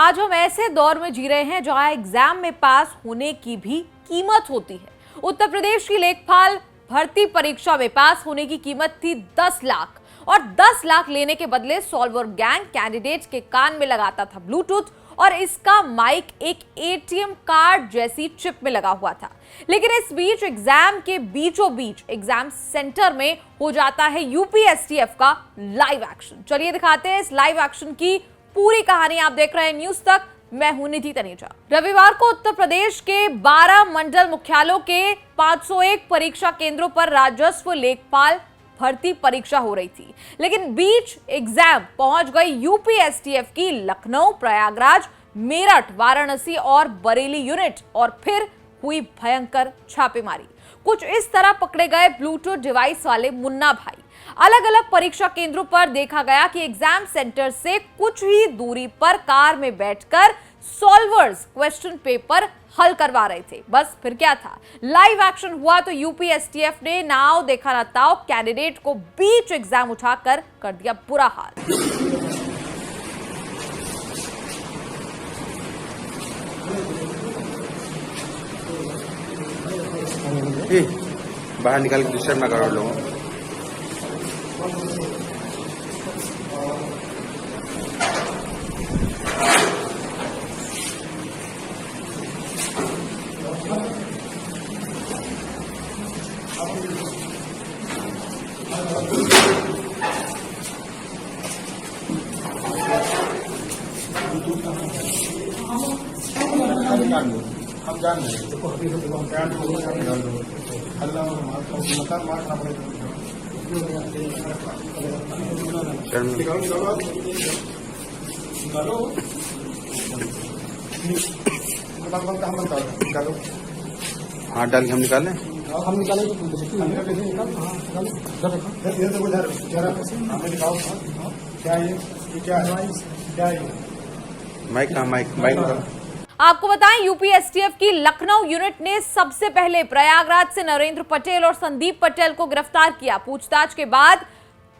आज हम ऐसे दौर में जी रहे हैं जहां एग्जाम में पास होने की भी कीमत होती है। उत्तर प्रदेश की लेखपाल भर्ती परीक्षा में पास होने की कीमत थी 10 लाख और 10 लाख लेने के बदले सॉल्वर गैंग कैंडिडेट के कान में लगाता था ब्लूटूथ और इसका माइक एक एटीएम कार्ड जैसी चिप में लगा हुआ था। लेकिन इस बीच एग्जाम के बीचों बीच एग्जाम सेंटर में हो जाता है यूपीएसटीएफ का लाइव एक्शन। चलिए दिखाते हैं इस लाइव एक्शन की पूरी कहानी। आप देख रहे हैं न्यूज तक, मैं हूं निधि तनेजा। रविवार को उत्तर प्रदेश के 12 मंडल मुख्यालयों के 501 परीक्षा केंद्रों पर राजस्व लेखपाल भर्ती परीक्षा हो रही थी, लेकिन बीच एग्जाम पहुंच गई यूपीएसटीएफ की लखनऊ, प्रयागराज, मेरठ, वाराणसी और बरेली यूनिट और फिर हुई भयंकर छापेमारी। कुछ इस तरह पकड़े गए ब्लूटूथ डिवाइस वाले मुन्ना भाई। अलग अलग परीक्षा केंद्रों पर देखा गया कि एग्जाम सेंटर से कुछ ही दूरी पर कार में बैठकर सॉल्वर्स क्वेश्चन पेपर हल करवा रहे थे। बस फिर क्या था, लाइव एक्शन हुआ तो यूपीएसटीएफ ने नाव देखा ना ताव कैंडिडेट को बीच एग्जाम उठाकर कर दिया बुरा हाल। बाहर निकाल के डिस्टर्ब ना करो लोगों। हम जान रहे हाथ डाल के हम निकालें। माइक कहाँ, माइक आपको बताएं, यूपीएसटीएफ की लखनऊ यूनिट ने सबसे पहले प्रयागराज से नरेंद्र पटेल और संदीप पटेल को गिरफ्तार किया। पूछताछ के बाद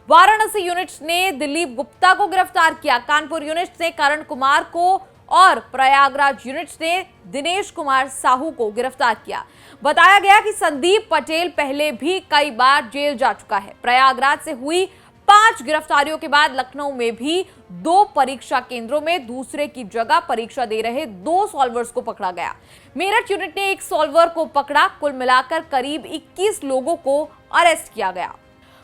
वाराणसी यूनिट ने दिलीप गुप्ता को गिरफ्तार किया। कानपुर यूनिट ने करण कुमार को और प्रयागराज यूनिट ने दिनेश कुमार साहू को गिरफ्तार किया। बताया गया कि संदीप पटेल पहले भी कई बार जेल जा चुका है। प्रयागराज से हुई 5 गिरफ्तारियों के बाद लखनऊ में भी 2 परीक्षा केंद्रों में दूसरे की जगह परीक्षा दे रहे 2 सॉल्वर्स को पकड़ा गया। मेरठ यूनिट ने एक सॉल्वर को पकड़ा। कुल मिलाकर करीब 21 लोगों को अरेस्ट किया गया।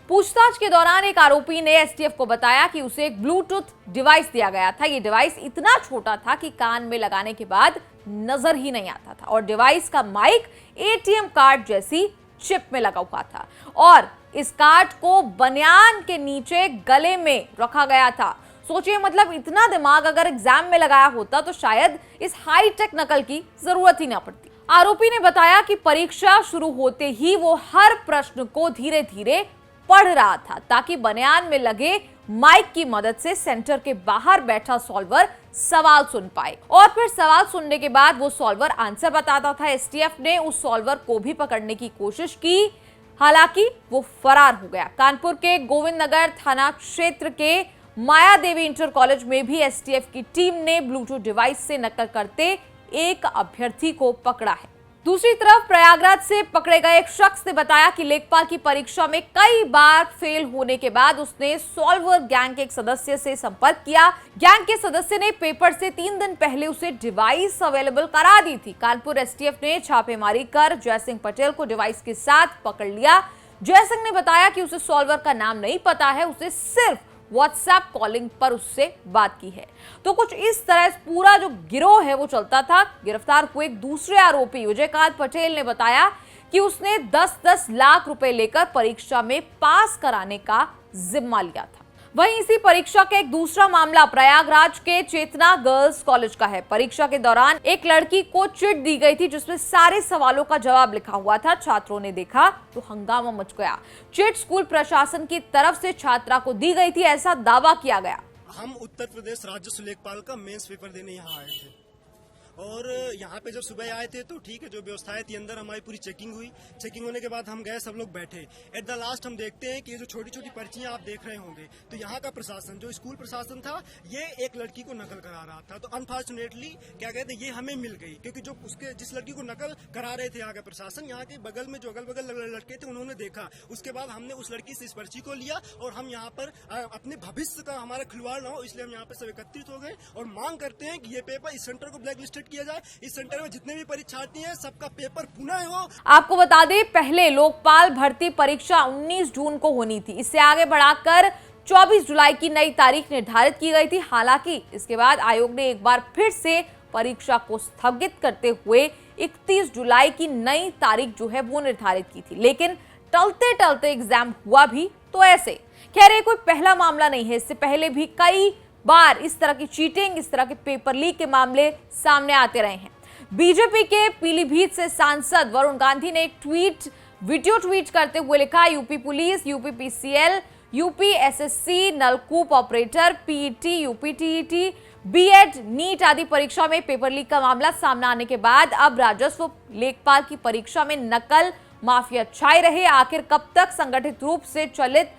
पूछताछ के दौरान एक आरोपी ने एसटीएफ को बताया कि उसे एक ब्लूटूथ डिवाइस दिया गया था। यह डिवाइस इतना छोटा था कि कान में लगाने के बाद नजर ही नहीं आता था और डिवाइस का माइक एटीएम कार्ड जैसी चिप में लगा हुआ था और इस कार्ड को बनियान के नीचे गले में रखा गया था। सोचिए, मतलब इतना दिमाग अगर एग्जाम में लगाया होता तो शायद इस हाईटेक नकल की जरूरत ही ना पड़ती। आरोपी ने बताया कि परीक्षा शुरू होते ही वो हर प्रश्न को धीरे धीरे पढ़ रहा था ताकि बनियान में लगे माइक की मदद से सेंटर के बाहर बैठा सॉल्वर सवाल सुन पाए और फिर सवाल सुनने के बाद वो सॉल्वर आंसर बताता था। एसटीएफ ने उस सॉल्वर को भी पकड़ने की कोशिश की, हालांकि वो फरार हो गया। कानपुर के गोविंद नगर थाना क्षेत्र के माया देवी इंटर कॉलेज में भी एसटीएफ की टीम ने ब्लूटूथ डिवाइस से नकल करते एक अभ्यर्थी को पकड़ा है। दूसरी तरफ प्रयागराज से पकड़े गए एक शख्स ने बताया कि लेखपाल की परीक्षा में कई बार फेल होने के बाद उसने सॉल्वर गैंग के एक सदस्य से संपर्क किया। गैंग के सदस्य ने पेपर से 3 दिन पहले उसे डिवाइस अवेलेबल करा दी थी। कानपुर एसटीएफ ने छापेमारी कर जयसिंह पटेल को डिवाइस के साथ पकड़ लिया। जयसिंह ने बताया कि उसे सॉल्वर का नाम नहीं पता है, उसे सिर्फ व्हाट्सएप कॉलिंग पर उससे बात की है। तो कुछ इस तरह पूरा जो गिरोह है वो चलता था। गिरफ्तार हुए एक दूसरे आरोपी विजयकांत पटेल ने बताया कि उसने 10-10 लाख रुपए लेकर परीक्षा में पास कराने का जिम्मा लिया था। वहीं इसी परीक्षा का एक दूसरा मामला प्रयागराज के चेतना गर्ल्स कॉलेज का है। परीक्षा के दौरान एक लड़की को चिट दी गई थी जिसमें सारे सवालों का जवाब लिखा हुआ था। छात्रों ने देखा तो हंगामा मच गया। चिट स्कूल प्रशासन की तरफ से छात्रा को दी गई थी, ऐसा दावा किया गया। हम उत्तर प्रदेश राजस्व लेखपाल का मेंस पेपर देने यहाँ आए थे और यहाँ पे जब सुबह आए थे तो ठीक है, जो व्यवस्थाएं थी अंदर हमारी पूरी चेकिंग हुई। चेकिंग होने के बाद हम गए, सब लोग बैठे। एट द लास्ट हम देखते हैं कि ये जो छोटी छोटी पर्चियां आप देख रहे होंगे, तो यहाँ का प्रशासन, जो स्कूल प्रशासन था, ये एक लड़की को नकल करा रहा था। तो अनफॉर्चुनेटली क्या कहते हैं, ये हमें मिल गई, क्योंकि जो उसके जिस लड़की को नकल करा रहे थे यहाँ का प्रशासन, यहाँ के बगल में जो अगल बगल लड़के थे उन्होंने देखा। उसके बाद हमने उस लड़की से इस पर्ची को लिया और हम यहाँ पर अपने भविष्य का हमारा खिलवाड़ ना हो, इसलिए हम यहाँ पर सब एकत्रित हो गए और मांग करते हैं कि ये पेपर, इस सेंटर को ब्लैक लिस्टेड किया जाए। इस सेंटर में जितने भी परीक्षार्थी हैं सबका पेपर पुनः हो। आपको बता दें, पहले लोकपाल भर्ती परीक्षा 19 जून को होनी थी। इससे आगे बढ़ाकर 24 जुलाई की नई तारीख निर्धारित की गई थी। हालांकि इसके बाद आयोग ने एक बार फिर से परीक्षा को स्थगित करते हुए 31 जुलाई की नई तारीख जो है वो निर्धारित की थी। लेकिन टलते टलते एग्जाम हुआ भी तो ऐसे। खैर, ये कोई पहला मामला नहीं है। इससे पहले भी कई बार इस तरह की चीटिंग, इस तरह के पेपर लीक के मामले सामने आते रहे हैं। बीजेपी के पीलीभीत से सांसद वरुण गांधी ने एक वीडियो ट्वीट करते हुए लिखा, UP police, UP PCL, UP SSC, नलकूप operator, PET, UP TET, BEd, NEET आदि परीक्षा में पेपर लीक का मामला सामने आने के बाद अब राजस्व लेखपाल की परीक्षा में नकल माफिया छाए रहे। आखिर कब तक संगठित रूप से चलित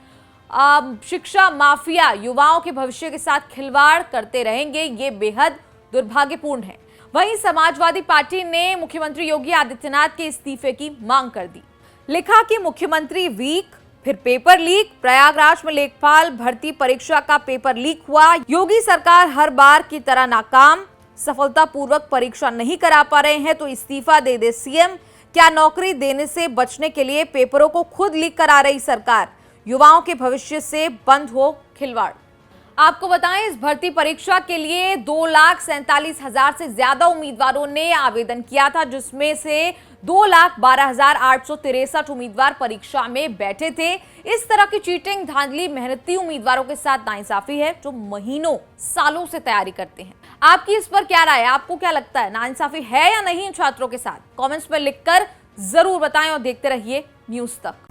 शिक्षा माफिया युवाओं के भविष्य के साथ खिलवाड़ करते रहेंगे, ये बेहद दुर्भाग्यपूर्ण है। वहीं समाजवादी पार्टी ने मुख्यमंत्री योगी आदित्यनाथ के इस्तीफे की मांग कर दी। लिखा कि मुख्यमंत्री वीक, फिर पेपर लीक, प्रयागराज में लेखपाल भर्ती परीक्षा का पेपर लीक हुआ। योगी सरकार हर बार की तरह नाकाम, सफलतापूर्वक परीक्षा नहीं करा पा रहे हैं तो इस्तीफा दे दे सीएम। क्या नौकरी देने से बचने के लिए पेपरों को खुद लीक करा रही सरकार? युवाओं के भविष्य से बंद हो खिलवाड़। आपको बताएं, इस भर्ती परीक्षा के लिए 2,47,000 से ज्यादा उम्मीदवारों ने आवेदन किया था, जिसमें से 2,12,863 उम्मीदवार परीक्षा में बैठे थे। इस तरह की चीटिंग, धांधली मेहनती उम्मीदवारों के साथ नाइंसाफी है, जो महीनों सालों से तैयारी करते हैं। आपकी इस पर क्या राय है? आपको क्या लगता है, नाइंसाफी है या नहीं इन छात्रों के साथ? कमेंट्स में लिखकर जरूर बताएं और देखते रहिए न्यूज़ तक।